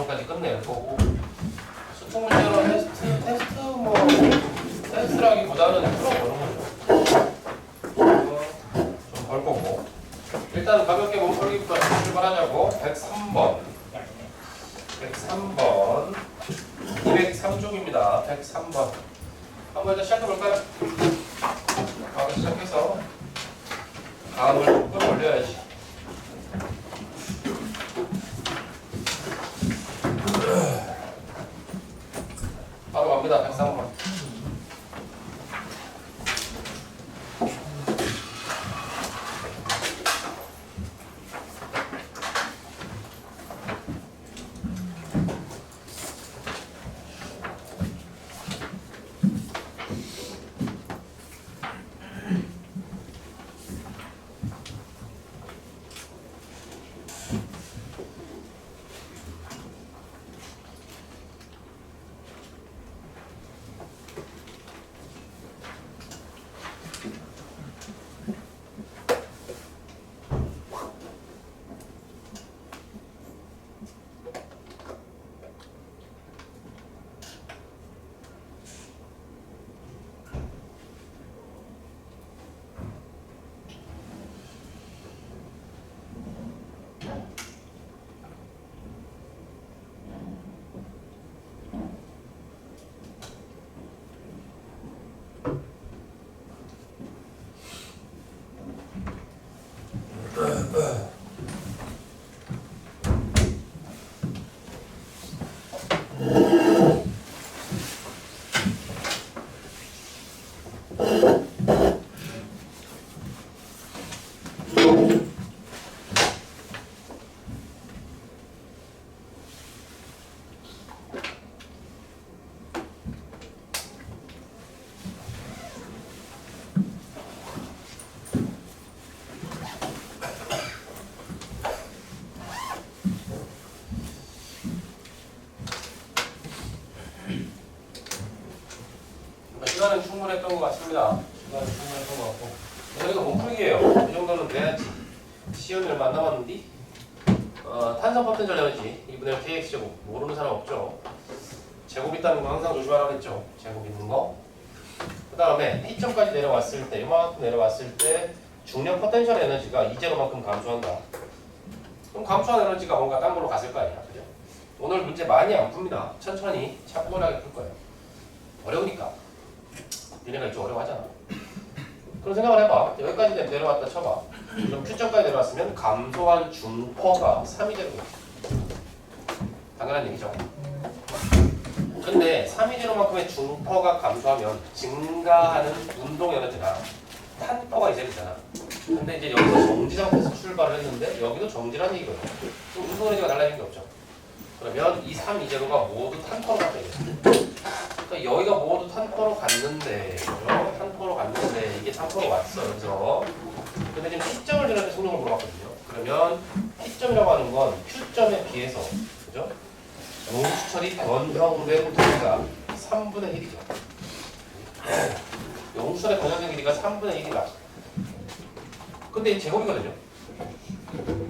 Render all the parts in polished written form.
과정까지 끝낼 거고 수능 문제로 테스트라기보다는 풀어보는 거죠. 좀 볼 거고 일단 가볍게 몸풀기부터 출발하자고. 103번 203쪽입니다. 103번 한번 일단 시작해볼까요? 바로 시작해서 다음을 끌어올려야지. 바로 갑니다. 103번. 시간은 충분했던 것 같습니다. 시간은 충분했던 것 같고 여기가 몸풀기예요. 이 정도는 돼야지. 시험이 얼마 안 남았는데 탄성 파탄절 에너지 2분의 1 kx제곱 모르는 사람 없죠. 제곱 있다는 거 항상 조심하라고 했죠. 제곱 있는 거. 그 다음에 P점까지 내려왔을 때 이만큼 내려왔을 때 중력 포텐셜 에너지가 2제로만큼 감소한다. 그럼 감소한 에너지가 뭔가 딴 걸로 갔을 거 아니야. 그죠? 오늘 문제 많이 안 풉니다. 천천히 차분하게 풀 거예요. 어려우니까. 얘네가 좀 어려워하잖아. 그런 생각을 해봐. 여기까지 내려왔다 쳐봐. 그럼 Q점까지 내려왔으면 감소한 중퍼가 3이 되는 거지. 당연한 얘기죠. 근데 3이 제로만큼의 중퍼가 감소하면 증가하는 운동 에너지가 탄퍼가 이제 되잖아. 근데 이제 여기서 정지 상태에서 출발을 했는데 여기도 정지라는 얘기거든. 그럼 운동 에너지가 달라지는 게 없죠. 그러면 이 3, 2제로가 모두 탄퍼로 갔다 이거죠. 그러니까 여기가 모두 탄퍼로 갔는데, 그죠? 탄퍼로 갔는데 이게 탄퍼로 왔어. 그래서 근데 지금 P점을 지날 때 속력을 물어봤거든요. 그러면 P점이라고 하는 건 Q점에 비해서, 그죠? 용수철이 변형된 길이가 3분의 1이죠. 용수철의 변형된 길이가 3분의 1이다. 근데 이 제곱이거든요.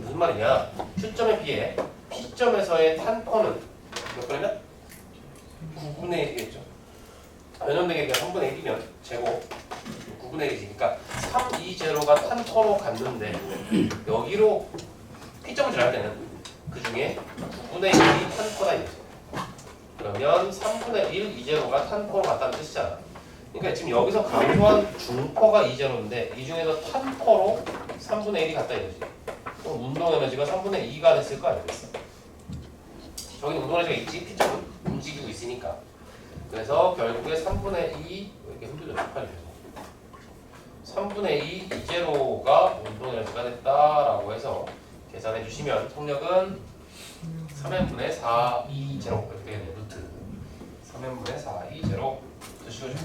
무슨 말이냐? Q점에 비해 P점에서의 탄퍼는 몇 분이면? 9분의 1이겠죠. 변형된 길이가 3분의 1이면 제곱 9분의 1이지. 그러니까 3, 2제로가 탄퍼로 갔는데 여기로 P점을 지날 때는 그 중에 9분의 1이 탄퍼다 이거지. 그러면 3분의 1, 2제로가 탄퍼로 갔다는 뜻이잖아. 그러니까 지금 여기서 감소한 중퍼가 2제로인데 이 중에서 탄퍼로 3분의 1이 갔다 이거지. 그럼 운동 에너지가 3분의 2가 됐을 거 아니겠어? 저기 운동 에너지가 있지? P점은 움직이고 있으니까. 그래서 결국에 3분의 2 이렇게 흔들려 팔이 돼서 3분의 2 2제로가 운동 에너지가 됐다라고 해서 계산해 주시면 속력은 3n분의 4 2제로 이렇게 되겠네요. 루트 3n분의 4 2제로 드시고죠.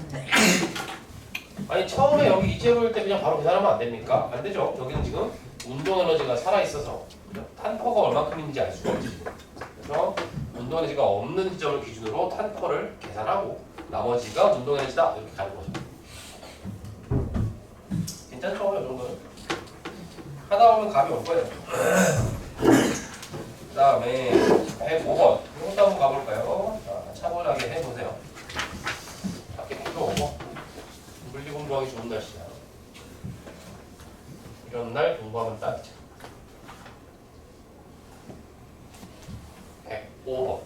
아니 처음에 여기 2제로일 때 그냥 바로 계산하면 안 됩니까? 안 되죠. 여기는 지금 운동 에너지가 살아 있어서 탄퍼가 얼마큼인지 알 수가 없지. 그래서 운동 에너지가 없는 지점을 기준으로 탄퍼를 계산하고 나머지가 운동 에너지다 이렇게 가는 거죠. 괜찮죠? 이 정도는 하다 보면 감이 올 거예요. 그 다음에 105번 이거 5번.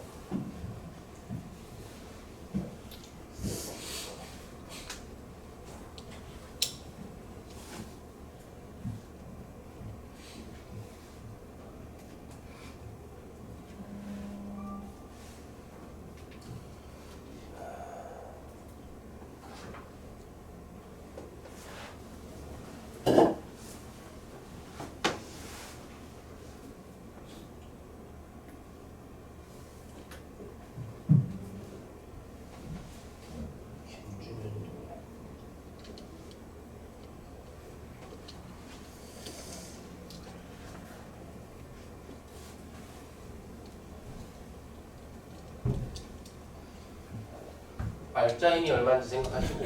알짜임이 얼마인지 생각하시고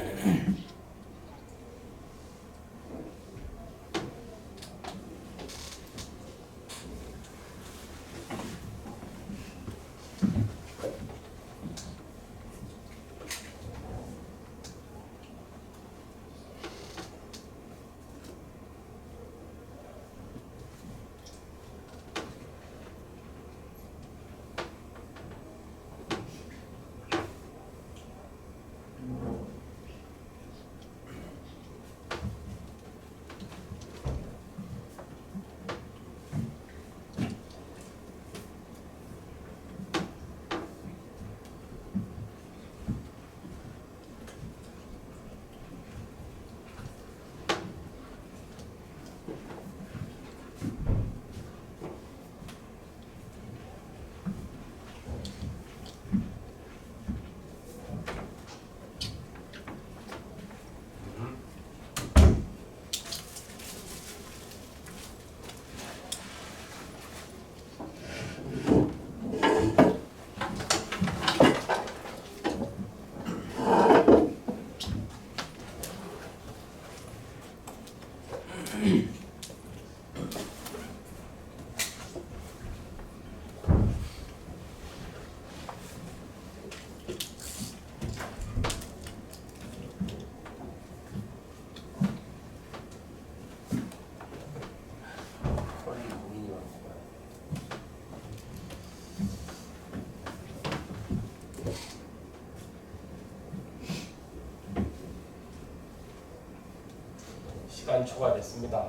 시간 초과됐습니다.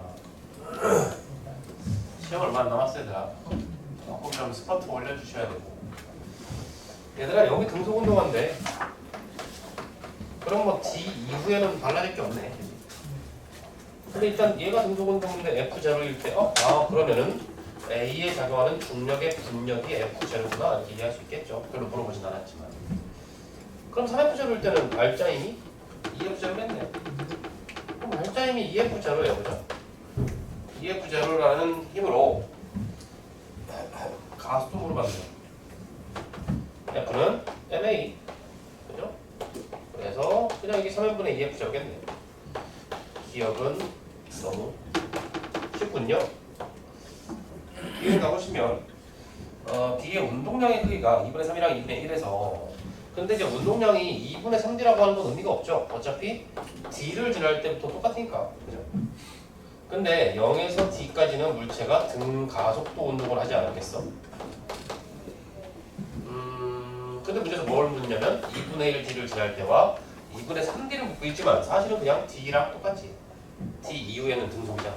시험 얼마 안 남았어요, 얘들아. 조금 좀 스퍼트 올려주셔야 되고. 얘들아, 여기 등속운동화인데 그럼 뭐 D 이후에는 달라질 게 없네. 근데 일단 얘가 등속운동인데 F0일 때 그러면은 A에 작용하는 중력의 분력이 F0구나 이렇게 이해할 수 있겠죠. 별로 물어보진 않았지만. 그럼 3F0일 때는 알짜임이 2F0겠네. 그럼 알짜임이 2F0예요, 그죠? 2F0라는 힘으로 가속도로 받는 F는 MA, 그죠? 그래서 그냥 이게 3n분의 2F0겠네. 기억은 너무 쉽군요. 이해 가보시면 B의 운동량의 크기가 2분의 3이랑 2분의 1에서 근데 이제 운동량이 2분의 3D라고 하는 건 의미가 없죠. 어차피 D를 지날 때부터 똑같으니까. 그죠? 근데 0에서 D까지는 물체가 등가속도 운동을 하지 않았겠어? 근데 문제에서 뭘 묻냐면 2분의 1 D를 지날 때와 2분의 3D를 묻고 있지만 사실은 그냥 D랑 똑같지. D 이후에는 등속이잖아.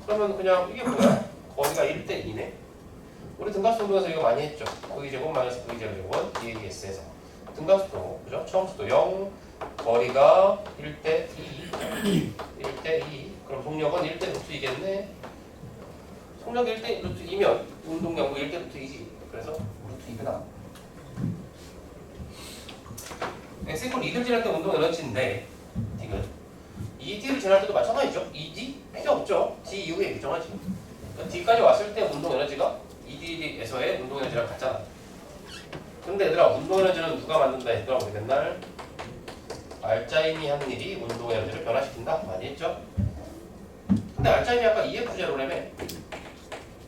그러면 그냥 이게 뭐야? 거리가 1대 2네? 우리 등가속도에서 이거 많이 했죠. V제곱 마이너스 V제곱은 DAS에서 등가속도, 그죠? 처음부터 0, 거리가 1대 2, 1대 2. 그럼 속력은 1대 루트 2겠네. 속력이 1대 루트 2면 운동량도 1대 루트 2지. 그래서 루트 2가 X 이퀄 2를 지날 때 운동 에너지인데 D는 이 D를 지날 때도 마찬가지죠. 이 D 필요 없죠. D 이후에 일정하지. 그러니까 D까지 왔을 때 운동 에너지가 이 D에서의 운동 에너지랑 같잖아. 근데 얘들아 운동 에너지는 누가 만든다 했더라 우리 맨날 알짜임이 하는 일이 운동 에너지를 변화시킨다 많이 했죠. 근데 알짜임이 아까 EF0라며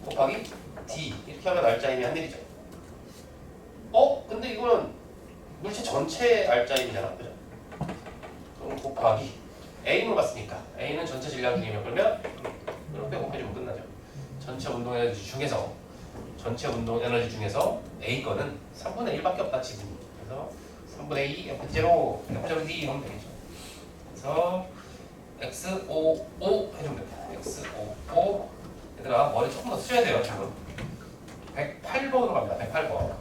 곱하기 D 이렇게 하면 알짜임이 한 일이죠. 근데 이거는 물체 전체 알짜임이잖아, 그죠? 그럼 곱하기 A로 봤으니까 A는 전체 질량 중에 몇 걸면 이렇게 곱해주면 끝나죠. 전체 운동 에너지 중에서 전체 운동 에너지 중에서 A 거는 3분의 1밖에 없다 지금. 그래서 3분의 2 F0 F0 D 이러면 되겠죠. 그래서 X55 해주면 됩니다. X55 얘들아 머리 조금 더 쓰셔야 돼요 지금. 108번으로 갑니다. 108번.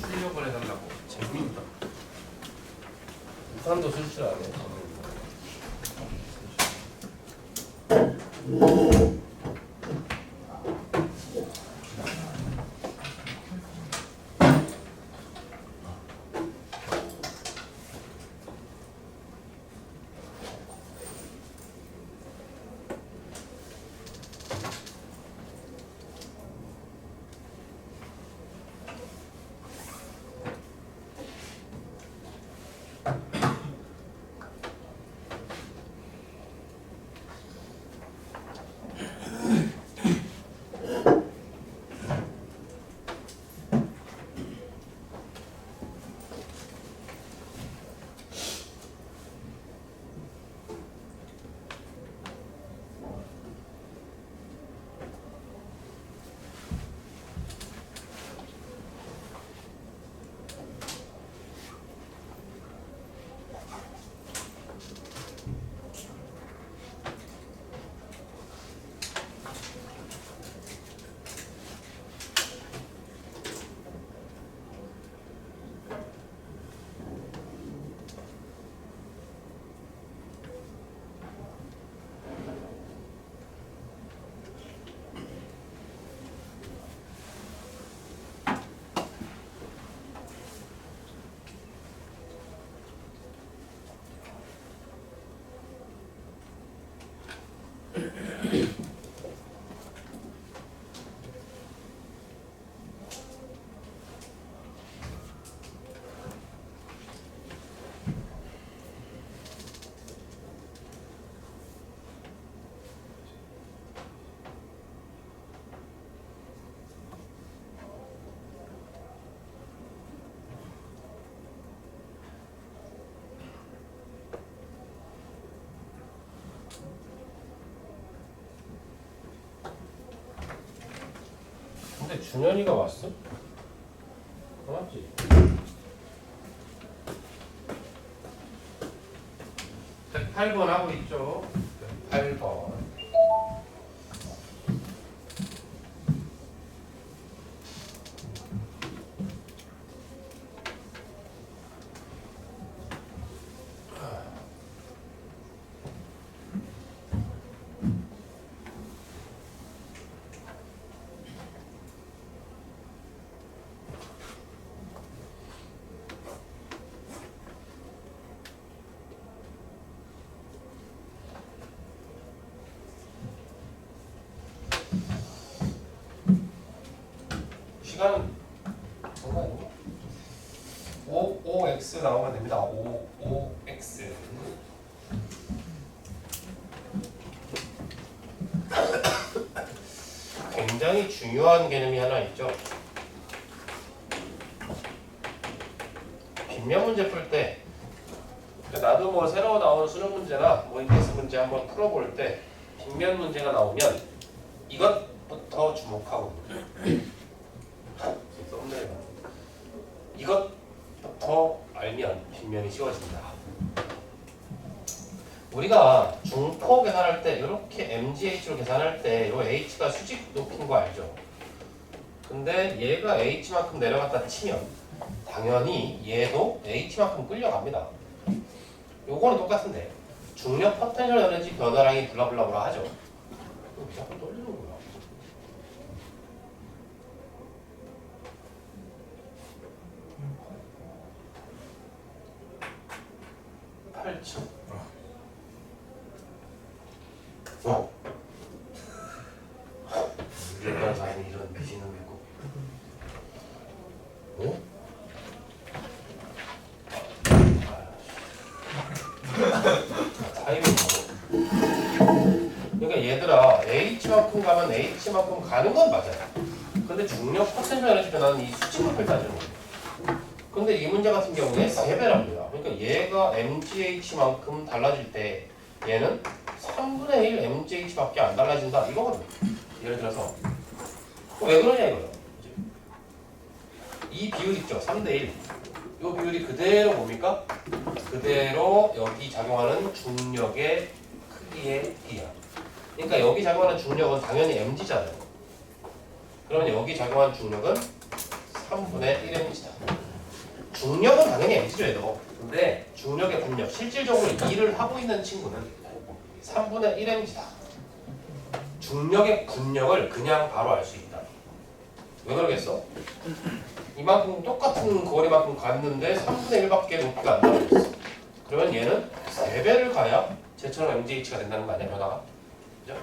출력을 해달라고. 재밌다. 우산도 쓸 줄 아네. 근데 준현이가 왔어? 맞지? 108번 하고 있죠? 108번. 시간은 정말 아니고 5x 나오면 됩니다. 5x 굉장히 중요한 개념이 하나 있죠. 빗면 문제 풀 때 나도 뭐 새로 나온 수능 문제나 뭐 인테스 문제 한번 풀어볼 때 빗면 문제가 나오면 이것부터 주목하거든요. 이것부터 알면 빗면이 쉬워집니다. 우리가 중포 계산할 때 이렇게 MGH로 계산할 때 이 H가 수직 높인 거 알죠? 근데 얘가 H만큼 내려갔다 치면 당연히 얘도 H만큼 끌려갑니다. 요거는 똑같은데 중력 포텐셜 에너지 변화량이 블라블라블라 하죠. 왜 자꾸 떨리는 거야? 8층. 이런 사람이 이런 미신을 믿고. 어? 타이밍 그러니까 얘들아 H만큼 가면 H만큼 가는 건 맞아요. 근데 중력 포텐셜 에너지 변화는 이 수직만큼 따지는 거예요. 근데 이 문제 같은 경우에 3배랍니다. 그러니까 얘가 MGH만큼 달라질 때 얘는 3분의 1 MGH밖에 안 달라진다 이거거든요. 예를 들어서 왜 그러냐 이거예요. 이 비율 있죠. 3대1. 이 비율이 그대로 뭡니까? 그대로 여기 작용하는 중력의 크기의 비야. 그러니까 여기 작용하는 중력은 당연히 mg잖아요. 그러면 여기 작용하는 중력은 3분의 1mg다. 중력은 당연히 mg죠 얘도. 근데 중력의 분력, 실질적으로 일을 하고 있는 친구는 3분의 1mg다. 중력의 분력을 그냥 바로 알 수 있다. 왜 그러겠어? 이만큼 똑같은 거리만큼 갔는데 3분의 1밖에 높이가 안 나와있어. 그러면 얘는 3배를 가야 쟤처럼 mgh가 된다는 거 아니야, 변화가? 그죠?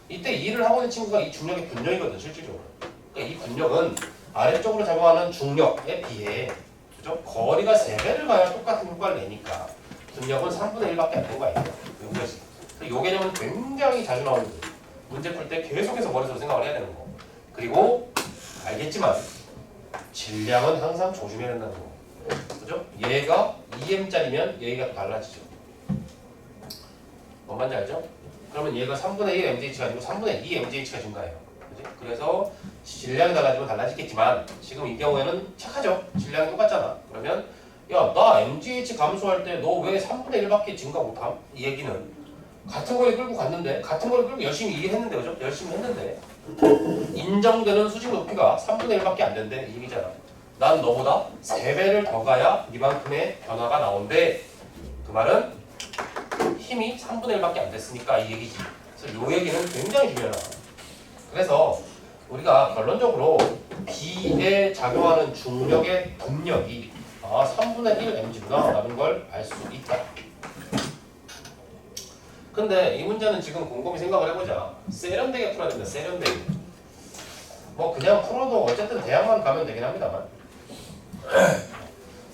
이때 일을 하고 있는 친구가 이 중력의 분력이거든, 실질적으로. 그러니까 이 분력은 아래쪽으로 작용하는 중력에 비해 그죠? 거리가 3배를 가야 똑같은 효과를 내니까 분력은 3분의 1밖에 안 되는 거 아니야? 이 개념은 굉장히 자주 나오는 거예요. 문제 풀 때 계속해서 머릿속으로 생각을 해야 되는 거. 그리고 알겠지만 질량은 항상 조심해야 된다는 거. 그죠? 얘가 2m짜리면 얘가 달라지죠. 뭔 말인지 알죠? 그러면 얘가 3분의 1 mgh가 아니고 3분의 2 mgh가 증가해요. 그죠? 그래서 질량이 달라지면 달라지겠지만 지금 이 경우에는 착하죠? 질량이 똑같잖아. 그러면 야, 나 mgh 감소할 때 너 왜 3분의 1밖에 증가 못함? 이 얘기는 같은 거리 끌고 갔는데 같은 거리 끌고 열심히 일했는데 그죠? 열심히 했는데 인정되는 수직 높이가 3분의 1밖에 안 된대 이 얘기잖아. 난 너보다 3배를 더 가야 이만큼의 변화가 나온대. 그 말은 힘이 3분의 1밖에 안 됐으니까 이 얘기지. 그래서 이 얘기는 굉장히 중요하다. 그래서 우리가 결론적으로 B에 작용하는 중력의 분력이 3분의 1 mg구나 라는 걸 알 수 있다. 근데 이 문제는 지금 곰곰이 생각을 해보자. 세련되게 풀어야 된다. 세련되게. 뭐 그냥 풀어도 어쨌든 대학만 가면 되긴 합니다만.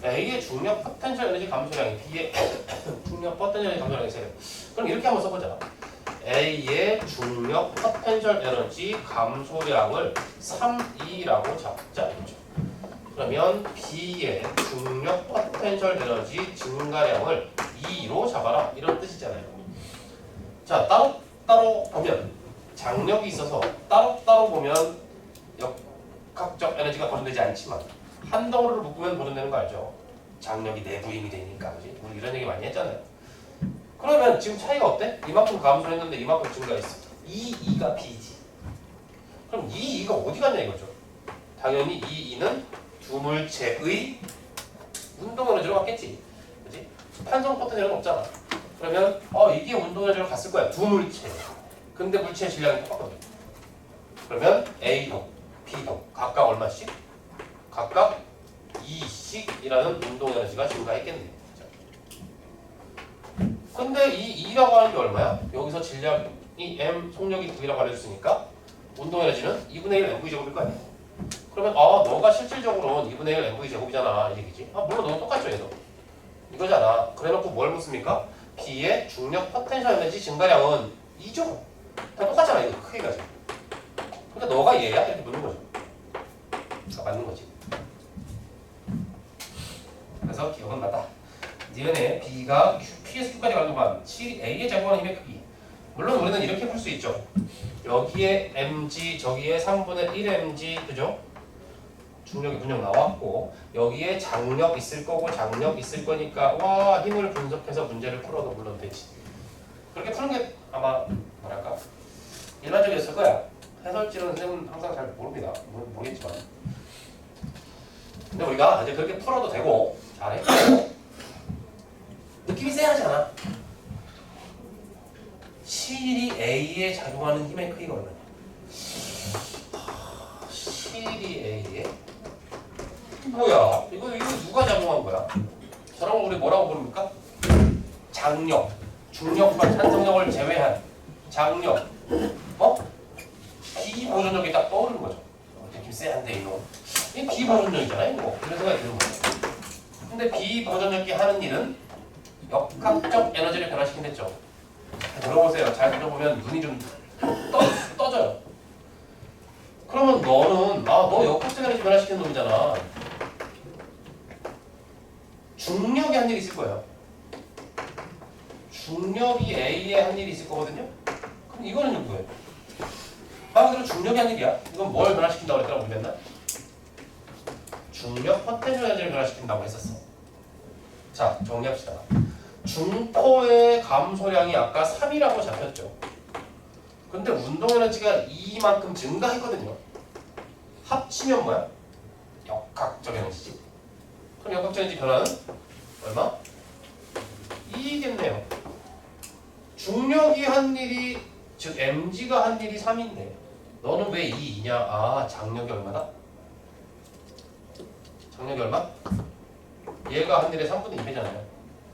A의 중력 포텐셜 에너지 감소량이 B의 중력 포텐셜 에너지 감소량이 세요. 그럼 이렇게 한번 써보자. A의 중력 포텐셜 에너지 감소량을 3E라고 잡자. 그러면 B의 중력 포텐셜 에너지 증가량을 2로 잡아라. 이런 뜻이잖아요. 자, 따로따로 보면 장력이 있어서 따로따로 보면 역학적 에너지가 보존되지 않지만 한 덩어리를 묶으면 보존되는 거 알죠? 장력이 내부 힘이 되니까. 그지? 우리 이런 얘기 많이 했잖아요. 그러면 지금 차이가 어때? 이만큼 감소했는데 이만큼 증가했어. 이 2가 B지. 그럼 이 2가 어디 갔냐 이거죠? 당연히 이 2는 두 물체의 운동 에너지로 갔겠지. 그지? 탄성 포텐셜은 없잖아. 그러면 이게 운동 에너지로 갔을 거야. 두 물체. 근데 물체의 질량이 똑같거든. 그러면 A동, B동 각각 얼마씩? 각각 2씩이라는 운동 에너지가 증가했겠네요. 근데 이 2라고 하는 게 얼마야? 여기서 질량이 M, 속력이 9이라고 알려줬으니까 운동 에너지는 2분의 1 mv 제곱일 거 아니야. 그러면 너가 실질적으로는 2분의 1 mv 제곱이잖아 이 얘기지. 물론 너무 똑같죠 얘도. 이거잖아. 그래놓고 뭘 묻습니까? B의 중력 포텐셜 에너지 증가량은 2죠. 다 똑같잖아 이거 크기가 지금. 그러니까 너가 얘야 이렇게 묻는 거죠. 맞는 거지. 그래서 기억은 나다. 니은의 B가 P에서 Q까지 가는 동안 A에 작용하는 힘의 크기. 물론 우리는 이렇게 풀 수 있죠. 여기에 mg, 저기에 3분의 1mg, 그죠? 중력의 분력 나왔고 여기에 장력 있을 거고 장력 있을 거니까 힘을 분석해서 문제를 풀어도 물론 되지. 그렇게 푸는 게 아마 뭐랄까 일반적이었을 거야. 해설지는 선생님은 항상 잘 모릅니다. 모르겠지만. 근데 우리가 이제 그렇게 풀어도 되고 잘했고 느낌이 쎄하잖아. 실이 A에 작용하는 힘의 크기가 얼마냐? 실이 A에 뭐야? 이거 누가 작용한 거야? 저런 걸 우리 뭐라고 부릅니까? 장력, 중력과 찬성력을 제외한 장력, 비보존력이 딱 떠오르는 거죠. 느낌 쎄한데 이거. 이 비보존력이잖아 이거. 그래서 생각이 드는 거야. 근데 비보존력이 하는 일은 역학적 에너지를 변화시킨댔죠. 들어보세요. 잘 들어보면 눈이 좀 떠져요. 그러면 너는 너 역학적 에너지 변화시키는 놈이잖아. 중력이 한 일이 있을 거예요. 중력이 A에 한 일이 있을 거거든요. 그럼 이거는 누구예요? 말 그대로 중력이 한 일이야. 이건 뭘 변화시킨다고 그랬더라 우리 맨날? 중력 포텐셜 에너지를 변화시킨다고 했었어. 자, 정리합시다. 중포의 감소량이 아까 3이라고 잡혔죠. 근데 운동 에너지가 이만큼 증가했거든요. 합치면 뭐야? 역학적 에너지지. 그럼 역학적 에너지 변화는 얼마? 2겠네요. 중력이 한 일이, 즉 mg가 한 일이 3인데 너는 왜 2냐? 아, 장력이 얼마다? 장력이 얼마? 얘가 한 일에 3분의 2배잖아요.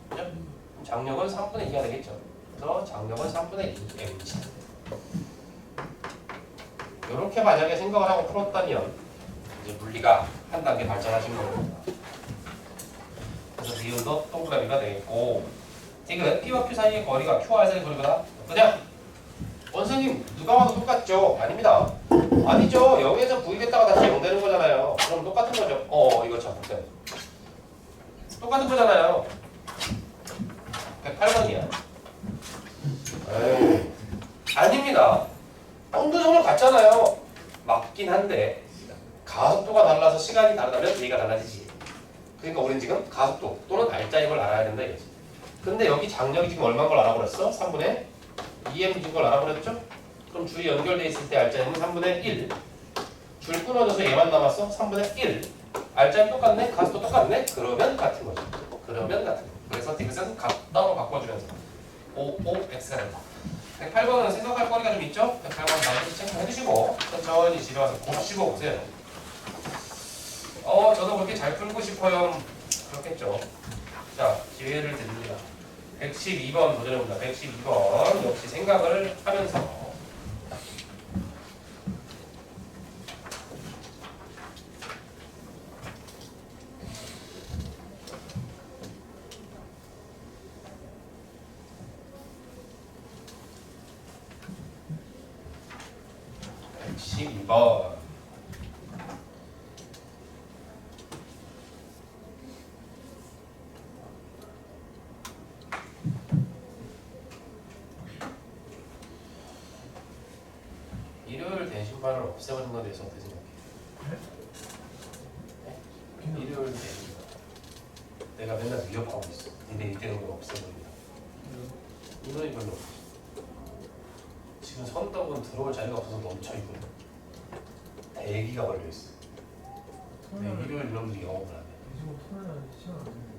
그죠? 장력은 3분의 2가 되겠죠. 그래서 장력은 3분의 2 mg. 이렇게 만약에 생각을 하고 풀었다면 이제 물리가 한 단계 발전하신 겁니다. 그래서 니은도 동그라미가 되겠고, 지금 P와 Q 사이의 거리가 Q와 R 사이의 거리보다 그냥 원선생님 누가 와도 똑같죠? 아닙니다. 아니죠. 여기에서 V됐다가 다시 0 되는 거잖아요. 그럼 똑같은 거죠. 이거 참 복잡해. 똑같은 거잖아요. 108번이야. 에이, 아닙니다. 온도정은 같잖아요. 맞긴 한데 가속도가 달라서 시간이 다르다면 V가 달라지지. 그러니까 우리는 지금 가속도 또는 날짜인 걸 알아야 된다 이거지. 근데 여기 장력이 지금 얼마인 걸 알아버렸어? 3분의 2mg인 걸 알아버렸죠? 그럼 줄이 연결돼 있을 때 알짜는 3분의 1. 줄 끊어져서 얘만 남았어? 3분의 1. 알짜는 똑같네? 가속도 똑같네? 그러면 같은 거죠. 그러면 같은 거. 그래서 디귿은 같다로 바꿔주면서 OX가 된다. 108번은 생각할 거리가 좀 있죠? 108번 반드시 체크해주시고 천천히 집에 와서 곱씹어 보세요. 저도 그렇게 잘 풀고 싶어요. 그렇겠죠. 자, 기회를 드립니다. 112번 도전해봅니다. 112번 역시 생각을 하면서 (12번) 일요일 대신반을 없애버린 거에 대해서 어떻게 생각해? 네? 일요일 대신반 내가 맨날 위협하고 있어. 니네 이때는 걸 없애버린다. 인원이 별로 없어. 지금 선덕은 들어올 자리가 없어서 넘쳐 있거든. 대기가 걸려있어. 근데 일요일 이놈들이 영업을 안 해. 지금 토요일 시간 안 되는데.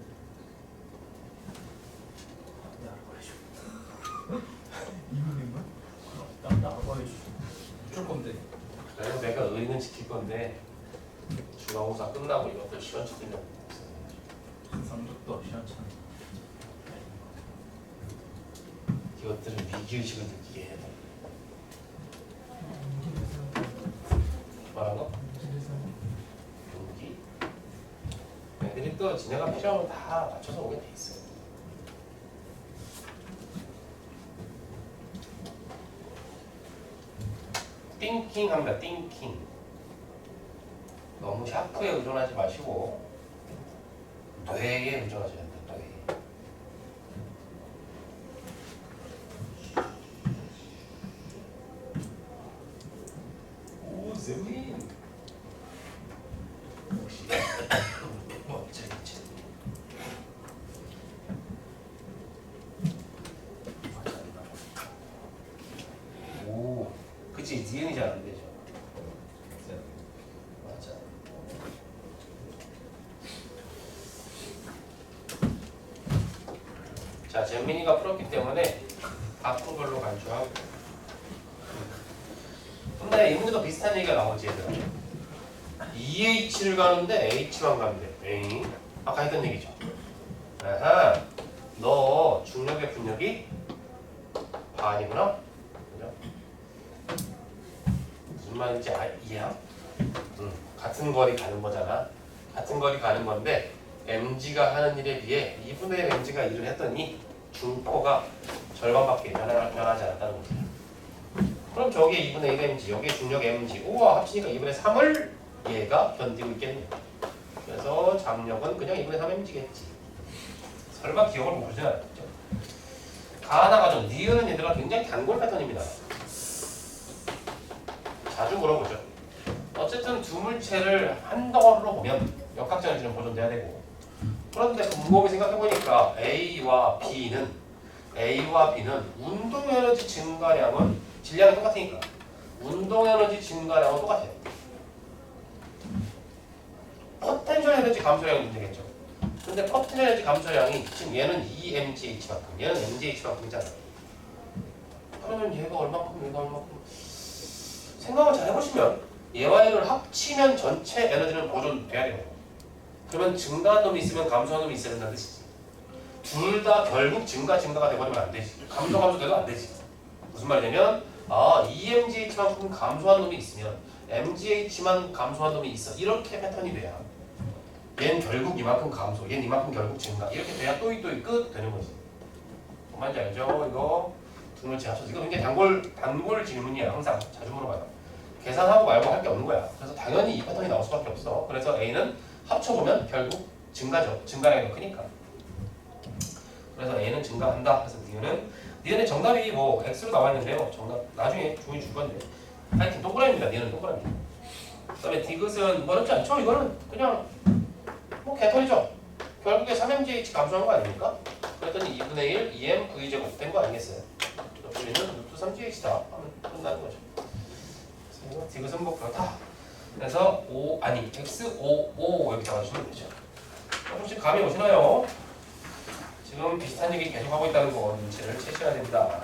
알아봐야죠. 이분인가? 나 알아봐야죠. 줄 건데. 그래서 내가 의의는 지킬 건데 중간고사 끝나고 이것들 시원치 뛰려고. 상적도 시원찮아. 이것들은 위기의식을 느끼게 해야 돼. 말한 거? 용기? 애들이 또 지네가 필요하면 다 맞춰서 오게 돼 있어. 띵킹 합니다. 띵킹. 너무 샤프에 의존하지 마시고 뇌에 의존하셔야 된다. 뇌에. 오, 재민. 역시 멋쟁이지. 오, 그치. 니은이 잘 안 되죠. 맞아. 자, 재민이가 풀었기 때문에 바쁜 걸로 간주하고. 근데 이 문제도 비슷한 얘기가 나오지 얘들아. 2H를 가는데 H만 가면 돼. 에이. 아까 했던 얘기죠. 아하, 너 중력의 분력이 반이구나. 그죠? 무슨 말인지 이해야? 같은 거리 가는 거잖아. 같은 거리 가는 건데 mg가 하는 일에 비해 2분의 1 mg가 일을 했더니 중포가 절반밖에 변하지 않았다는 거지. 그럼 저기에 2분의 1 mg, 여기에 중력 mg, 우와 합치니까 2분의 3을 얘가 견디고 있겠네. 그래서 장력은 그냥 2분의 3 mg겠지. 설마 기억을 모르진 않았죠. 가하나 가정, 니은은 얘들아 굉장히 단골 패턴입니다. 자주 물어보죠. 어쨌든 두 물체를 한 덩어리로 보면 역학전지는 보존돼야 되고, 그런데 곰곰이 생각해보니까 A와 B는 운동 에너지 증가량은 질량이 똑같으니까 운동 에너지 증가량은 똑같아요. 포텐셜 에너지 감소량이 문제겠죠. 근데 포텐셜 에너지 감소량이 지금 얘는 2mgh만큼, 얘는 mgh만큼이잖아. 그러면 얘가 얼마큼, 얘가 얼마큼? 생각을 잘 해보시면 얘와 얘를 합치면 전체 에너지는 보존돼야 돼요. 그러면 증가한 놈이 있으면 감소한 놈이 있어야 된다는 뜻이지. 둘 다 결국 증가가 돼버리면 안 되지. 감소돼도 안 되지. 무슨 말이냐면 2mgh만큼 감소한 놈이 있으면 mgh만 감소한 놈이 있어. 이렇게 패턴이 돼야 얘는 결국 이만큼 감소, 얘는 이만큼 결국 증가. 이렇게 돼야 또이 끝 되는 거지. 뭔지 알죠? 이거 두 물체 합쳐서 이거 굉장히 단골 질문이야. 항상 자주 물어봐요. 계산하고 말고 할 게 없는 거야. 그래서 당연히 이 패턴이 나올 수밖에 없어. 그래서 A는 합쳐보면 결국 증가죠. 증가량이 더 크니까. 그래서 A는 증가한다. 그래서 니은의 정답이 뭐 X로 나와 있는데요. 정답 나중에 종이 줄 건데. 하여튼 동그라미입니다. 니은은 동그라미. 그다음에 디귿은 어렵지 않죠? 이거는 그냥 뭐 개털이죠. 결국에 3mgh 감소한 거 아닙니까? 그랬더니 2분의 1 2m v제곱 된 거 아니겠어요? 우리는 루트 3gh다 하면 끝나는 거죠. 그래서 디귿은 뭐 그렇다. 그래서 x55 여기 잡아주시면 되죠. 조금씩 감이 오시나요? 지금 비슷한 얘기 계속 하고 있다는 거 눈치를 채셔야 됩니다.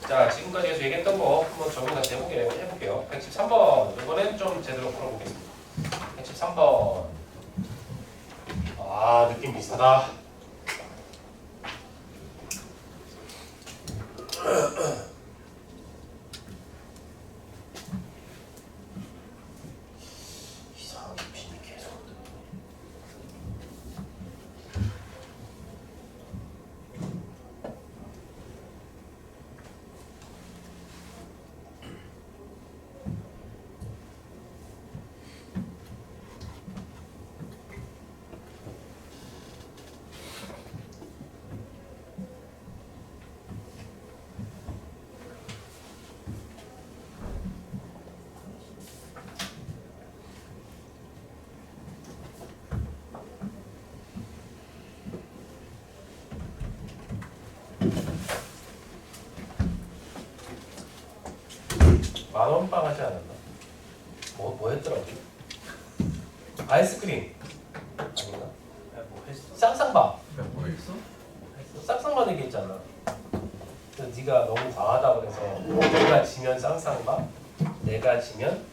자, 지금까지 해서 얘기했던 거 한번 적용 다시 해볼게요. 113번 이번엔 좀 제대로 풀어보겠습니다. 113번 느낌 비슷하다. 이상하게 빈이 계속 만원빵 하지 않았나? 뭐 했더라고? 아이스크림 아닌가? 뭐 했어? 쌍쌍바. 뭐 했어? 쌍쌍바 얘기했잖아. 그래서 네가 너무 과하다 그래서 내가 지면 쌍쌍바, 내가 지면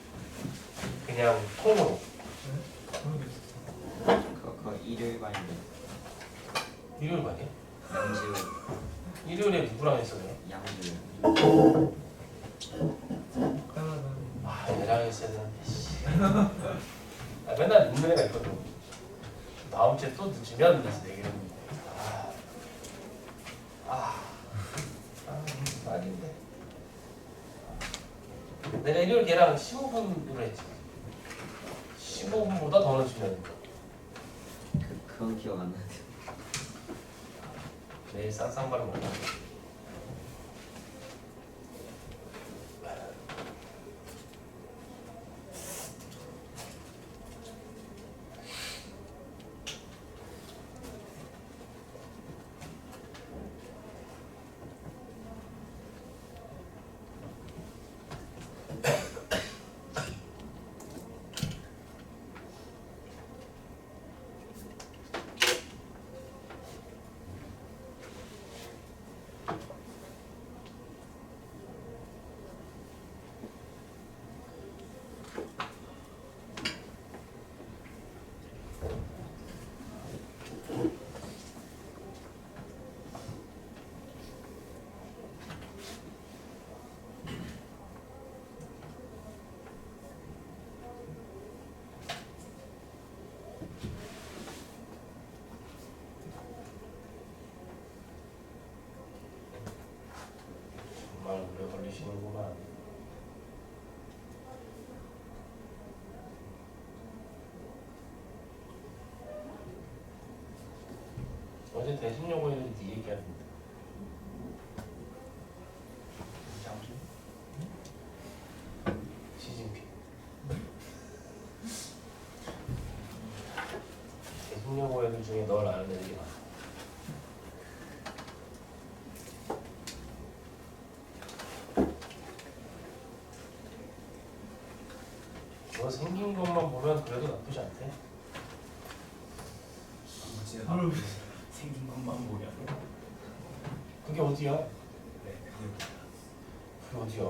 그냥 통으로. 그거 일요일 반인데 일요일 말이야? 양주 일요일에 누구랑 했어 내가? 양주 얘랑 했어야 되는데. 맨날 늦는 애가 있거든. 다음 주에 또 늦으면 그래서 얘기했는데. 말인데. 내가 일요일 걔랑 15분으로 했지. 15분보다 더 늦으면 그건 기억 안 나는데 매일 쌍쌍바를 먹나. 정말 오래 걸리시는구만. 어제 대신 요구했는데 네 얘기하는데. 양주? 애들 중에 널 아는 애들이 많아. 너 생긴 것만 보면 그래도 나쁘지 않대. 진짜 생긴 것만 보면. 그게 어디야? 네. 그게 어디야?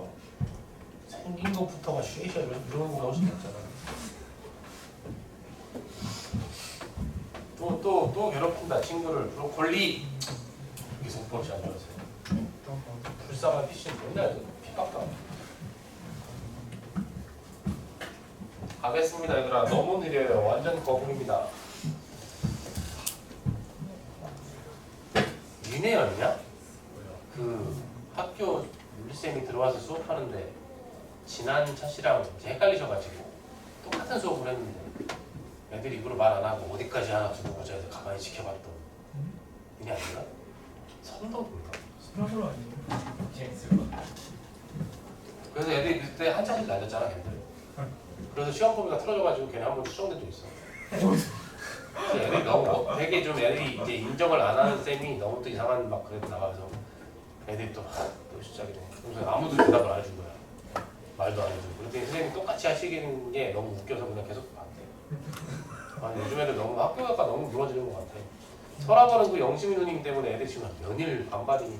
생긴 것부터가 쉐이셔 이런 거 나올 수도 있잖아. 또 괴롭힌다 친구를. 브로콜리 이게 속버릇이 안 좋았어요. 불쌍한 피쉬는 맨날 피박다. 가겠습니다 얘들아. 너무 느려요. 완전 거북입니다. 윤혜연이냐? 그 학교 물리쌤이 들어와서 수업하는데 지난 차씨랑 이제 헷갈리셔가지고 똑같은 수업을 했는데 애들이 입으로 말 안 하고 어디까지 하나 두고 보자 해서 가만히 지켜봤던 이게 아닌가? 선도인가? 스라브로 아니에요? 제임스로. 그래서 애들이 그때 한 차씩 날렸잖아 걔들. 그래서 시험 범위가 틀어져가지고 걔네 한 번 추정된 적 있어. 그래서 애들이 너무 되게 좀 애들이 이제 인정을 안 하는 쌤이 너무 또 이상한 막 그래도 나와서 애들이 또 시작이 돼. 그래서 아무도 대답을 안 해준 거야. 말도 안 해주고. 그랬더니 선생님이 똑같이 하시는 게 너무 웃겨서 그냥 계속 봤대. 아, 요즘 애들 너무 학교가 너무 무너지는 것 같아. 설아버는 그 영심이 누님 때문에 애들 지금 연일 반발이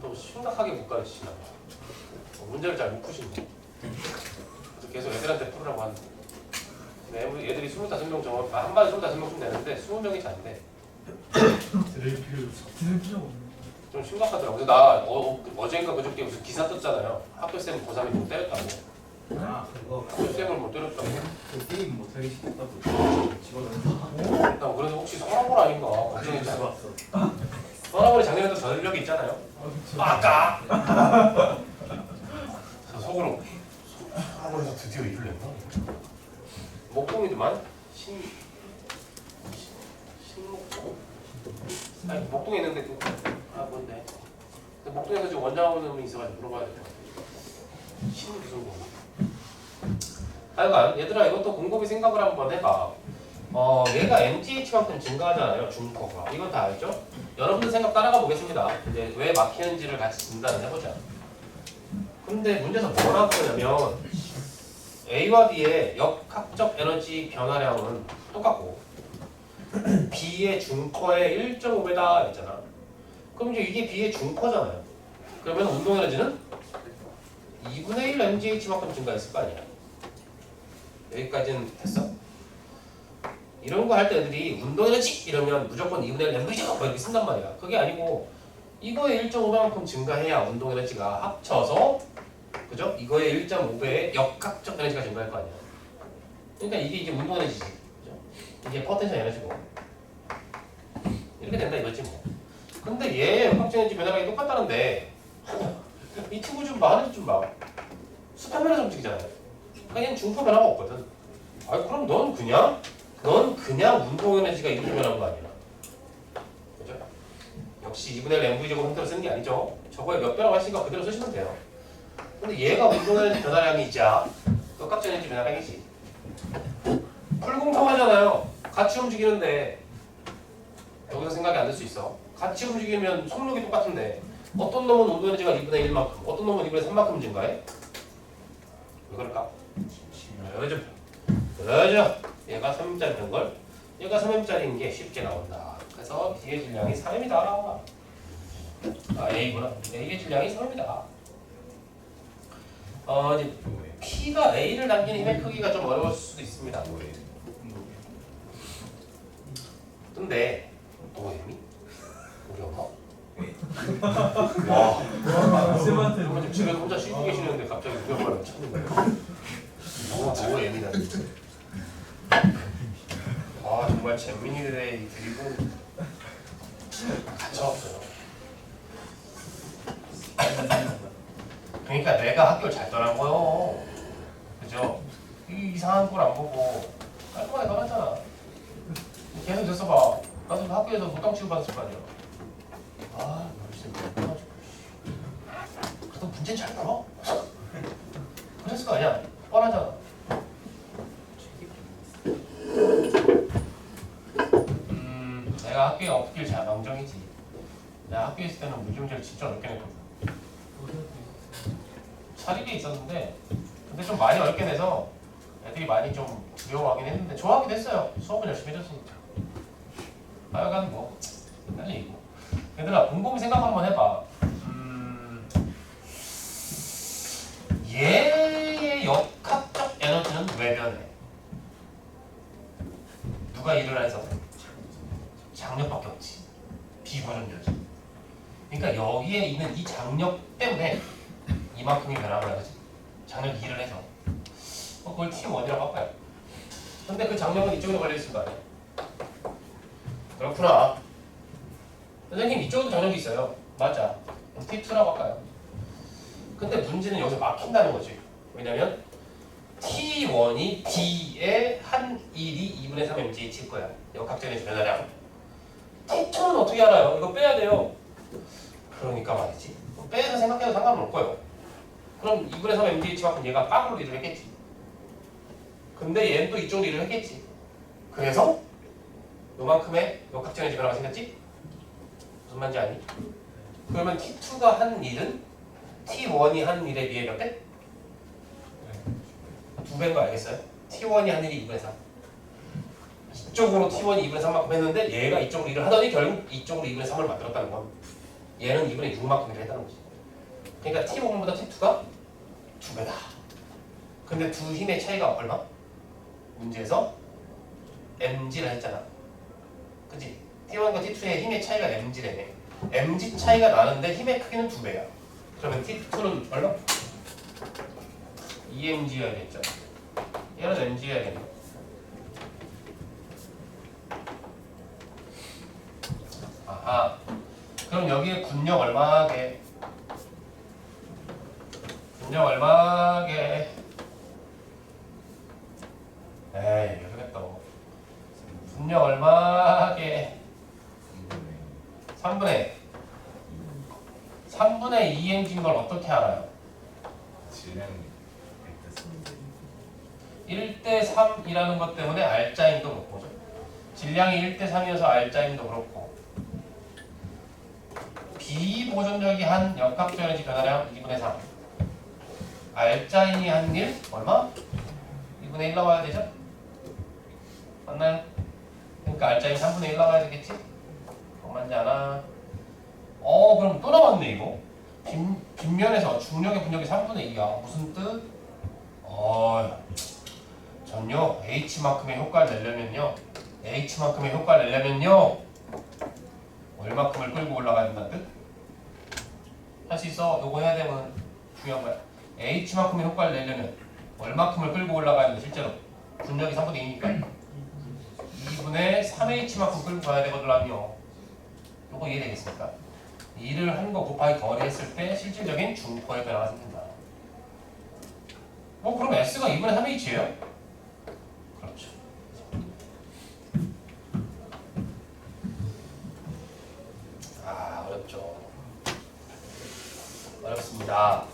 또 심각하게 못 가르치시나 봐. 문제를 잘 못 푸신대. 그래서 계속 애들한테 풀으라고 하는데. 근데 애들이 25명 정원, 한 반에 25명쯤 되는데 20명이 잘 안 돼. 들을 필요 없네. 좀 심각하더라고. 그래서 나 어젠가 그저께 무슨 기사 떴잖아요. 학교쌤 고3이 뭐 때렸다고. 아 그거. 학교쌤을 뭐 때렸다고. 그 게임 못하게 시켰다고 집어넣는다. 일단 그래서 혹시 설아벌 아닌가 걱정했잖아. 봤어. 설아벌이 작년에도 전력이 있잖아요. 아까. 그래서 속으로 설아벌에서 드디어 일을 냈나? 목동이더만 신목동. 아니 목동에 있는데 뭔데? 근데 목동에서 지금 원장님이 있어가지고 물어봐야 될 것 같아. 신 무슨 거? 하여간 얘들아 이것도 곰곰이 생각을 한번 해봐. 얘가 MTH만큼 증가하잖아요. 중커가. 이건 다 알죠? 여러분들 생각 따라가 보겠습니다. 이제 왜 막히는지를 같이 진단을 해보자. 근데 문제에서 뭐라고 하냐면 A와 B의 역학적 에너지 변화량은 똑같고 B의 중커의 1.5배다 했잖아. 그럼 이제 이게 B의 중커잖아요. 그러면 운동 에너지는 2분의 1 MGH만큼 증가했을 거 아니야. 여기까지는 됐어? 이런 거 할 때 애들이 운동 에너지 이러면 무조건 2분의 1 MGH 이렇게 쓴단 말이야. 그게 아니고 이거의 1.5배만큼 증가해야 운동 에너지가 합쳐서 그죠? 이거의 1.5배의 역학적 에너지가 증가할 거 아니야. 그러니까 이게 이제 운동 에너지지. 그죠? 이게 포텐셜 에너지고. 이렇게 된다 이거지 뭐. 근데 얘 역학적 에너지 변화량이 똑같다는데 이 친구 좀 봐, 하는 좀 봐. 숱한 면에서 움직이잖아요. 그러니까 얘는 중포 변화가 없거든. 아 그럼 넌 그냥 운동 에너지가 이렇게 변한 거 아니야. 그죠? 역시 2분의 1 MV제곱 형태로 쓰는 게 아니죠. 저거에 몇 배라고 하시니까 그대로 쓰시면 돼요. 근데 얘가 운동 에너지 변화량이자 역학적 에너지 변화량이지. 불공평하잖아요. 같이 움직이는데 여기서 생각이 안 될 수 있어. 같이 움직이면 속력이 똑같은데 어떤 놈은 운동 에너지가 2분의 1만큼, 어떤 놈은 2분의 3만큼 증가해? 왜 그럴까? 그러죠. 얘가 3M짜리인 걸, 얘가 3M짜리인 게 쉽게 나온다. 그래서 B의 질량이 3M이다. 아 A구나. A의 질량이 3M이다. 이제 P가 A를 남기는 힘의 크기가 좀 어려울 수도 있습니다. 근데 노엠이? 우리 엄마? 와, 쌤한테 지금 집에서 혼자 쉬고 계시는데 갑자기 우리 엄마를 찾는 거예요. 노엠이다. 아 정말 잼민이들의 이 드립은 가차없어요. 그러니까 내가 학교를 잘 떠난 거요. 그죠? 이 이상한 걸 안 보고 깔끔하게 떠났잖아. 계속 됐어 봐. 나도 학교에서 노땅 취급 받았을 거 아니야. 아, 진짜 떠가지고. 그래도 문제는 잘 풀어? 그랬을 거 아니야. 뻔하잖아. 내가 학교에 있을 때는 물리문제를 진짜 어렵게 냈거든. 차리게 있었는데 근데 좀 많이 어렵게 내서 애들이 많이 좀 두려워하긴 했는데 좋아하긴 했어요. 수업은 열심히 해줬으니까. 하여간 뭐 옛날 얘기고. 얘들아 곰곰이 생각 한번 해봐. 얘의 역학적 에너지는 왜 변해? 누가 일을 해서? 장력밖에 없지. 비고정력이. 그러니까 여기에 있는 이 장력 때문에 이만큼이 변하는 거지. 장력 2를 해서. 그걸 T1이라고 할까요? 근데 그 장력은 이쪽으로 걸려있을 거 아니야? 그렇구나. 선생님 이쪽에도 장력이 있어요. 맞아. T2라고 할까요? 근데 문제는 여기서 막힌다는 거지. 왜냐면 T1이 D의 한 1이 2분의 3 mgh일 거야. 역학적인 변화량. T2는 어떻게 알아요? 이거 빼야 돼요. 그러니까 말이지. 빼서 생각해도 상관은 없고요. 그럼 2분의 3 mgh만큼 얘가 빡으로 일을 했겠지. 근데 얘는 또 이쪽으로 일을 했겠지. 그래서 요만큼의 역학적 변화가 생겼지? 무슨 말인지 아니? 그러면 T2가 한 일은 T1이 한 일에 비해 몇 배? 2배인 거 알겠어요? T1이 한 일이 2분의 3. 이쪽으로 T1이 2분의 3만큼 했는데 얘가 이쪽으로 일을 하더니 결국 이쪽으로 2분의 3을 만들었다는 건 얘는 2분의 6만큼 일을 했다는 거지. 그러니까 T1보다 T2가 2배다. 근데 두 힘의 차이가 얼마? 문제에서 mg라 했잖아. 그치? T1과 T2의 힘의 차이가 mg래네. mg 차이가 나는데 힘의 크기는 2배야. 그러면 T2는 얼마? 2mg여야겠죠. 얘는 mg여야겠네. 아하. 그럼 여기에 군력 얼마게? 군력 얼마게? 에이, 모르겠다. 군력 얼마게? 3분의 2mg인 걸 어떻게 알아요? 질량이 1대 3이라는 것 때문에 알짜임도 그렇고, 질량이 1대 3이어서 알짜임도 그렇고, 비보존적이 한 역학적 에너지 변화량 2분의 3. 알짜임이 한 일 얼마? 2분의 1 나와야 되죠? 맞나요? 그러니까 알짜임 3분의 1 나와야 되겠지? 맞지 않아? 그럼 또 나왔네 이거. 빗면에서 중력의 분력이 3분의 2야. 무슨 뜻? 전요 H만큼의 효과를 내려면요. H만큼의 효과를 내려면요. 얼마큼을 끌고 올라가야 된다는 뜻? 할 수 있어. 요거 해야 되면 중요한 거야. H만큼의 효과를 내려면 얼마큼을 끌고 올라가야 되는데 실제로 분력이 3분의 2니까 2분의 3H만큼 끌고 가야 되거든요. 요거 이해되겠습니까? 일을 한 거 곱하기 거리했을 때 실질적인 중포의 변화가 생긴다. 그럼 S가 2분의 3H예요? 그렇죠. 어렵죠. 어렵습니다.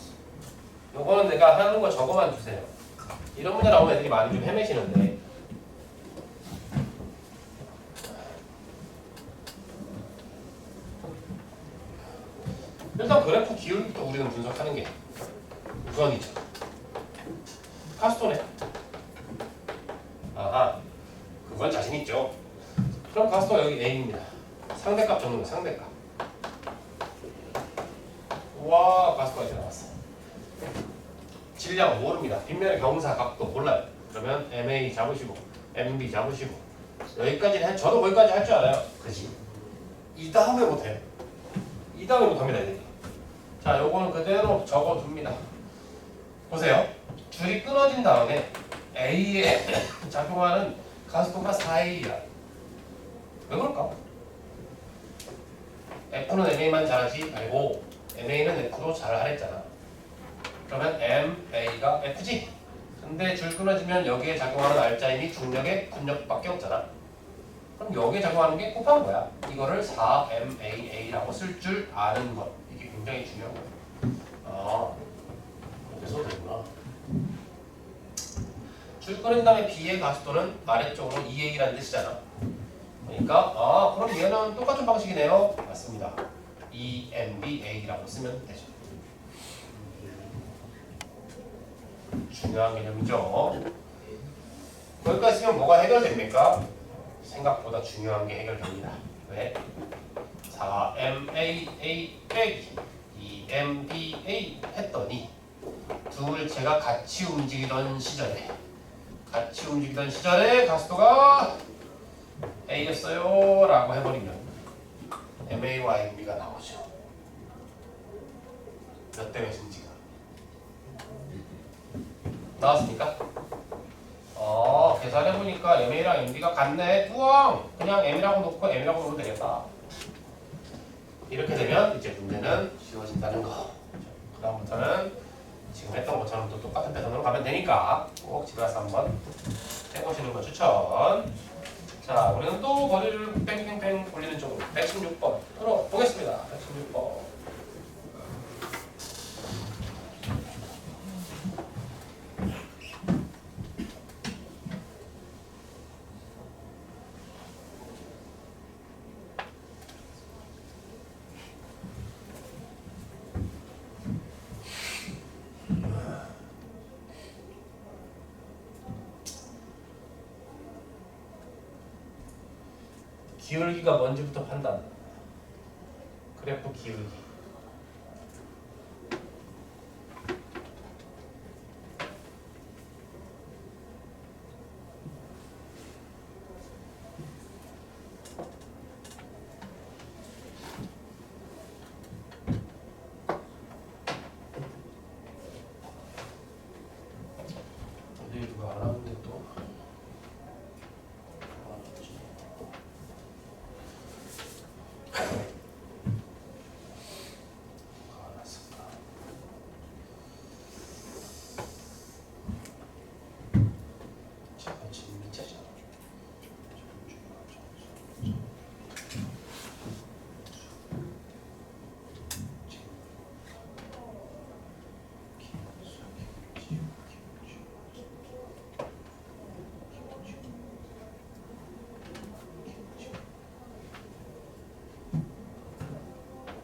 요거는 내가 하는 거 적어만 주세요. 이런 문제 나오면 애들이 많이 좀 헤매시는데 일단 그래프 기울기부터 우리는 분석하는 게 우선이죠. 카스토네. 아하, 그건 자신 있죠. 그럼 카스토 여기 A입니다. 상대값 적는 거, 상대값. 와, 카스토가 이제 나왔어. 질량은 모릅니다. 빗면의 경사 각도 몰라요. 그러면 MA 잡으시고 MB 잡으시고 여기까지는 저도 거기까지 할 줄 알아요. 그지? 이 다음에 못해요. 이 다음에 못합니다. 애들이. 자, 요거는 그대로 적어둡니다. 보세요. 줄이 끊어진 다음에 A에 작용하는 가속도가 4A야. 왜 그럴까? F는 MA만 잘하지 말고 MA는 F도 잘하랬잖아. 그러면 MA가 F지? 근데 줄 끊어지면 여기에 작용하는 알짜임이 중력의 군력밖에 없잖아. 그럼 여기에 작용하는 게 곱한 거야. 이거를 4MAA라고 쓸 줄 아는 것. 이게 굉장히 중요한 거야. 그래서 되구나. 줄 끊은 다음에 B의 가속도는 아래쪽으로 2A라는 뜻이잖아. 그러니까 그럼 얘는 똑같은 방식이네요. 맞습니다. EMBA라고 쓰면 되죠. 중요한 개념이죠. 거기까지 쓰면 뭐가 해결됩니까? 생각보다 중요한 게 해결됩니다. 왜? 4MAA 빼기 2MBA 했더니 둘째가 같이 움직이던 시절에 가스도가 A였어요 라고 해버리면 MA와 MB가 나오죠. 몇 대 몇인지가 나왔습니까? 계산해보니까 MA랑 MB가 같네. 뚜엉! 그냥 M이라고 놓고 M이라고 놓으면 되겠다. 이렇게 되면 이제 문제는 쉬워진다는 거. 그 다음부터는 지금 했던 것처럼 또 똑같은 패턴으로 가면 되니까 꼭 집에 가서 한번 해보시는 거 추천. 자, 우리는 또 거리를 뺑뺑뺑 돌리는 쪽으로 116번 풀어보겠습니다. 116번. 기울기가 뭔지부터 판단. 그래프 기울기. 어디 누가 안 하는데 또.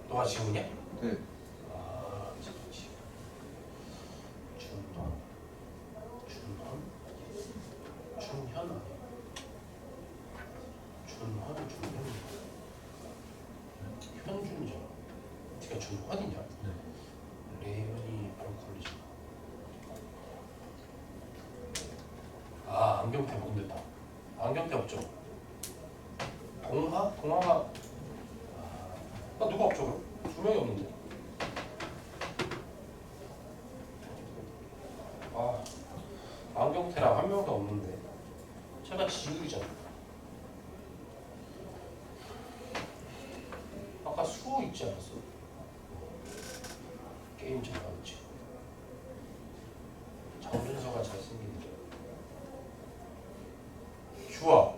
너가 지우냐? 네. 아, 잠깐만. 준현 아니야? 준현. 현준이잖아. 어떻게 준환이냐? 레연이 브로콜리잖아. 아, 안경테 못 냈다. 안경테 없죠? 동화가 누가 없죠? 그럼? 두 명이 없는데. 안경테랑 한 명도 없는데. 제가 지우이잖아. 아까 수호 있지 않았어? 게임 잘하는지. 정준서가 잘생긴데. 규화.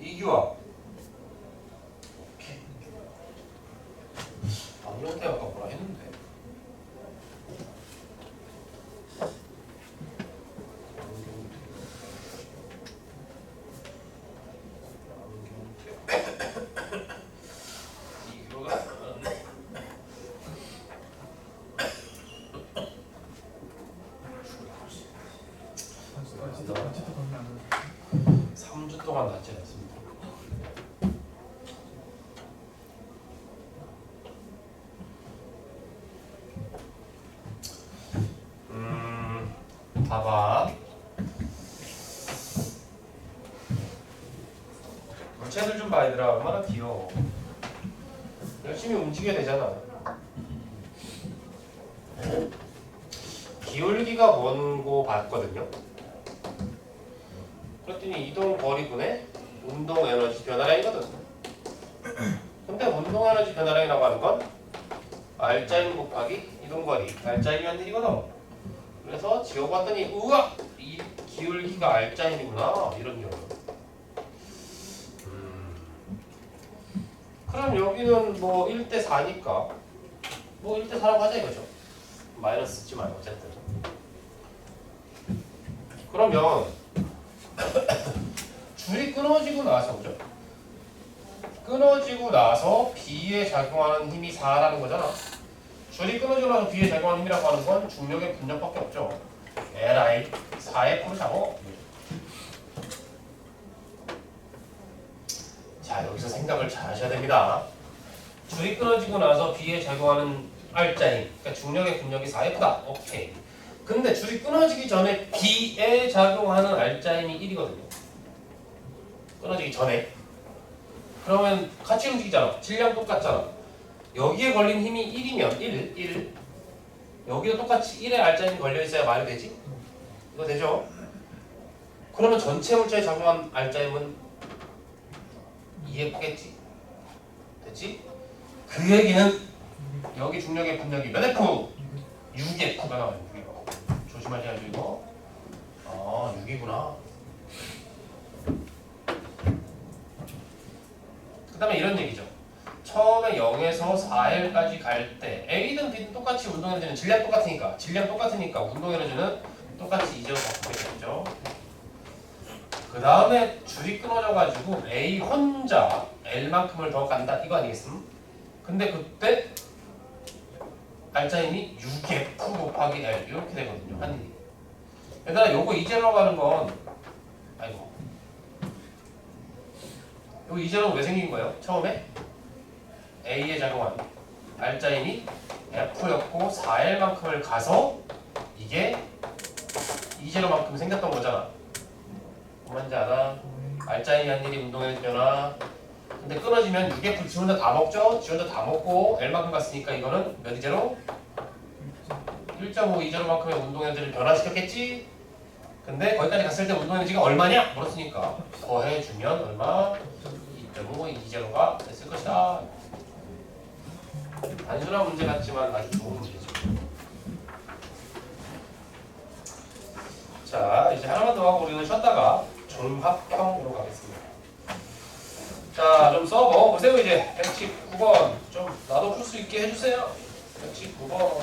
이규화. 안경테 아까 뭐라 했는데. 이규가 3주 동안 낫지 않습니다. 봐봐. 물체들 좀 봐, 얘들아. 얼마나 귀여워. 열심히 움직여야 되잖아. 기울기가 뭔고 봤거든요. 그랬더니 이동 거리분의 운동 에너지 변화량이거든. 근데 운동 에너지 변화량이라고 하는 건 R자인 곱하기 이동 거리. R자이면 되거든. 그래서 지워봤더니 우와! 이 기울기가 R자인이구나. 이런 경우. 그럼 여기는 뭐 1대 4니까 뭐 1대 4라고 하자 이거죠. 마이너스 쓰지 말고 어쨌든. 그러면 줄이 끊어지고 나서 그죠? 끊어지고 나서 B에 작용하는 힘이 4라는 거잖아. 줄이 끊어지고 나서 B에 작용하는 힘이라고 하는 건 중력의 분력밖에 없죠. LI 4의 F를 잡어. 자, 여기서 생각을 잘 하셔야 됩니다. 줄이 끊어지고 나서 B에 작용하는 R자인, 그러니까 중력의 분력이 4F다. 오케이. 근데 줄이 끊어지기 전에 B에 작용하는 R자임이 1이거든요. 끊어지기 전에. 그러면 같이 움직이잖아. 질량 똑같잖아. 여기에 걸린 힘이 1이면 1. 여기도 똑같이 1의 R자임이 걸려있어야 말이 되지? 이거 되죠? 그러면 전체 물체에 작용한 R자임은 2F겠지? 됐지? 그 얘기는 여기 중력의 분력이 몇 F? 6F가 나와요. 6F. 조심하셔야죠 이거. 아 6이구나. 그 다음에 이런 얘기죠. 처음에 0에서 4L까지 갈 때 A든 B든 똑같이 운동에너지는 질량 똑같으니까 운동에너지는 똑같이 2제곱 바꾸게 되죠. 그 다음에 줄이 끊어져가지고 A 혼자 L만큼을 더 간다 이거 아니겠음? 근데 그때 R자임이 6F 곱하기 L 이렇게 되거든요. 한 일이. 얘들아 요거 2제로 가는 건 아이고 요거 2제로는 왜 생긴 거예요? 처음에 A에 작용한 R자임이 F였고 4L만큼을 가서 이게 2제로만큼 생겼던 거잖아. 뭔지 알아? R자임이 한 일이 운동에 되잖아. 근데 끊어지면 6F 지 혼자 다 먹죠? 지 혼자 다 먹고 L만큼 갔으니까 이거는 몇 이제로? 1.5 이제로만큼의 운동에너지를 변화시켰겠지? 근데 거기까지 갔을 때 운동에너지가 얼마냐? 물었으니까 더해주면 얼마? 2.5 이제로가 됐을 것이다. 단순한 문제 같지만 아주 좋은 문제죠. 자, 이제 하나만 더 하고 우리는 쉬었다가 종합형으로 가겠습니다. 자, 좀 써봐. 보세요 이제 119번 좀 나도 풀 수 있게 해주세요. 119번.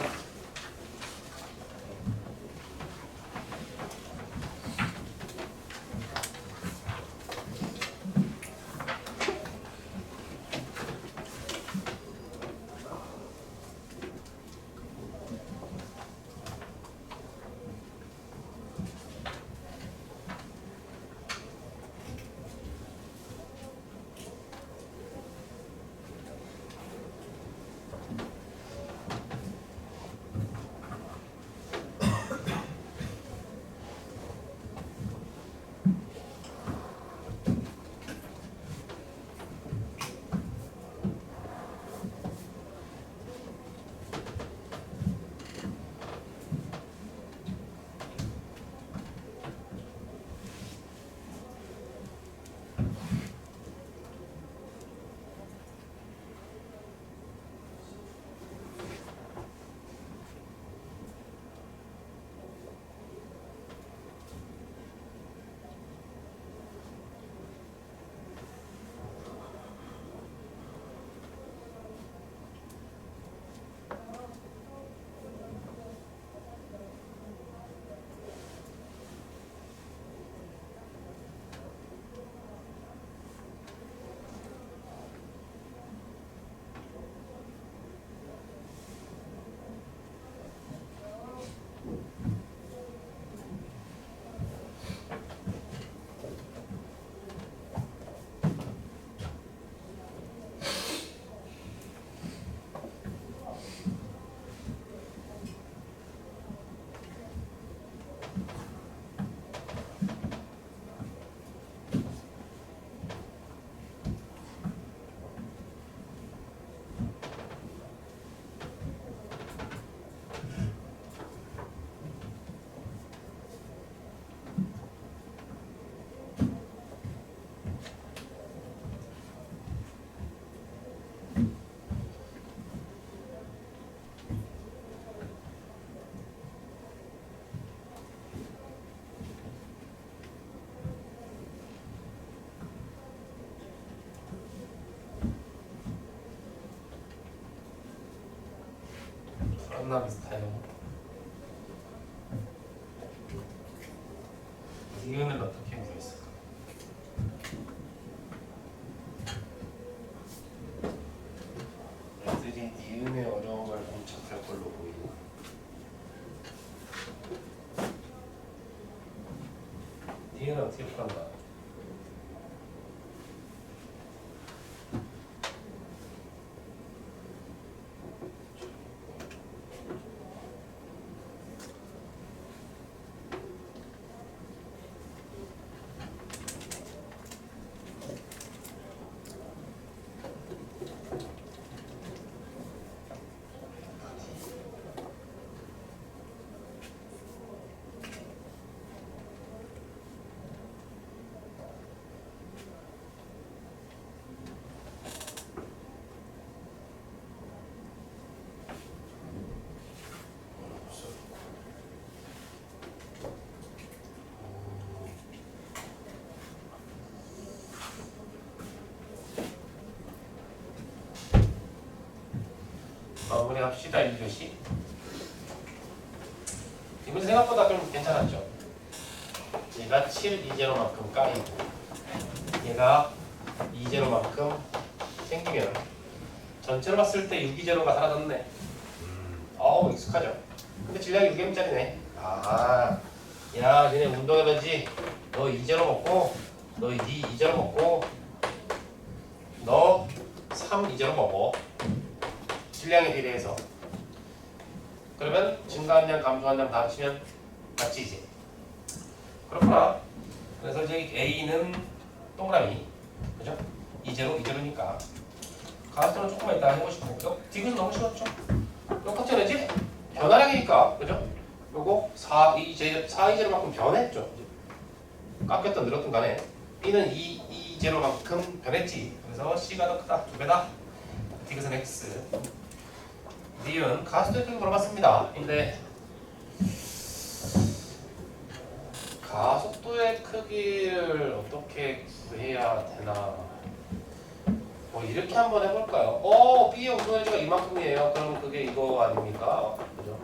겁나 비슷해요. 이은을 어떻게 구했을까? D는 어떻게 풀었나? 마무리합시다 1교시. 이 문제 생각보다 좀 괜찮았죠? 얘가 7 2제로만큼 까이고 얘가 2제로만큼 생기면 전체로 봤을 때 6 2제로가 사라졌네. 어우 익숙하죠? 근데 질량이 6m짜리네. 아, 야 니네 운동해야지. 너 2제로 먹고 너 2제로 먹고 너 3 2제로 먹어. 질량에 비례해서. 그러면 증가한 양 감소한 양 다 합치면 같지 이제. 그렇구나. 그래서 이제 A는 동그라미, 그죠? 2제로 2제로니까 가스는 조금만 이따 해보시고. 이거 디귿은 너무 쉬웠죠? 똑같이 되지? 변화량이니까, 그죠? 요거 4 2제로만큼 변했죠. 깎였던 늘었던 간에 B는 2 2제로만큼 변했지. 그래서 C가 더 크다, 2배다. 디귿은 X. D는 가속도의 크기 물어봤습니다. 근데 가속도의 크기를 어떻게 구해야 되나? 뭐 이렇게 한번 해볼까요? B의 운동에너지가 이만큼이에요. 그럼 그게 이거 아닙니까? 그죠?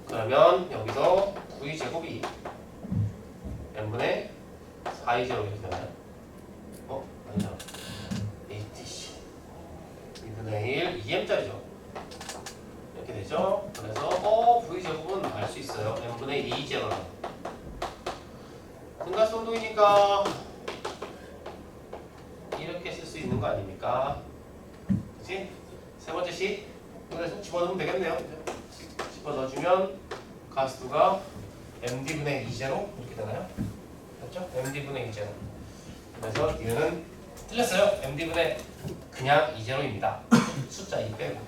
그러면 여기서 9의 제곱이 n분의 4의 제곱 이렇게 되나요? 아니죠. 2분의 1, 2m짜리죠. 이렇게 되죠. 그래서 V제곱은 알 수 있어요. n분의 2제곱은. 등가스 운동이니까 이렇게 쓸 수 있는 거 아닙니까? 그치? 세 번째 식. 그래서 집어넣으면 되겠네요. 집어넣어주면 가스두가 md분의 2제곱 이렇게 되나요? 맞죠? md분의 2제곱. 그래서 D는 틀렸어요. md분의 그냥 2제로입니다. 숫자 2 빼고.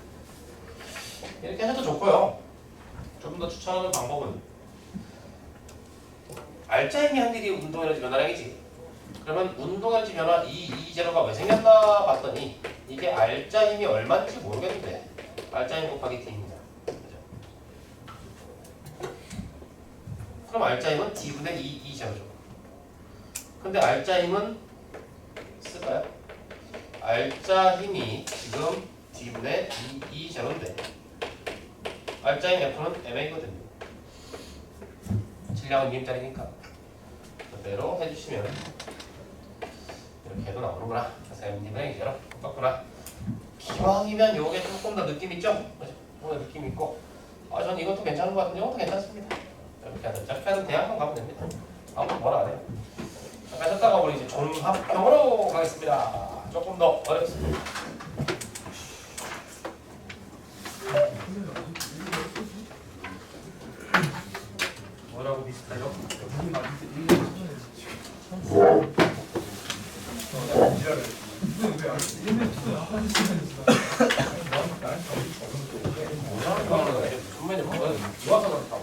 이렇게 해도 좋고요. 좀 더 추천하는 방법은 알짜임이 한 일이 운동에너지 변화량이지. 그러면 운동에너지 변화 2제로가 왜 생겼나 봤더니 이게 알짜임이 얼마인지 모르겠는데 알짜임 곱하기 D입니다. 그럼 알짜임은 D분의 2제로죠. 근데 알짜임은 쓸까요? 알짜 힘이 지금 D분의 2제로인데 알짜임 F는 MA거든요. 질량은 Bm짜리니까 그대로 해주시면 이렇게 해도 나오는구나. 그래서 MD분의 2제로 똑같구나. 기왕이면 요게 조금 더 느낌 있죠? 조금 더 느낌 있고 전 이것도 괜찮은 것 같은데 이것도 괜찮습니다. 이렇게 하든 저렇게 하든 대학원 가면 됩니다. 아무도 뭐라 안 해요. 뺐다가 우리 이제 종합형으로 가겠습니다. 조금 더 어렵습니다. 뭐라고 비슷해요? 선배님 뭐야? 비와서 그렇다고.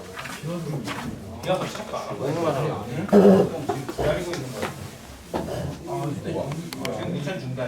비와서 시작도 안 하고. 너무 많아. 기다리고 있는 거야. 지금 미션 중단.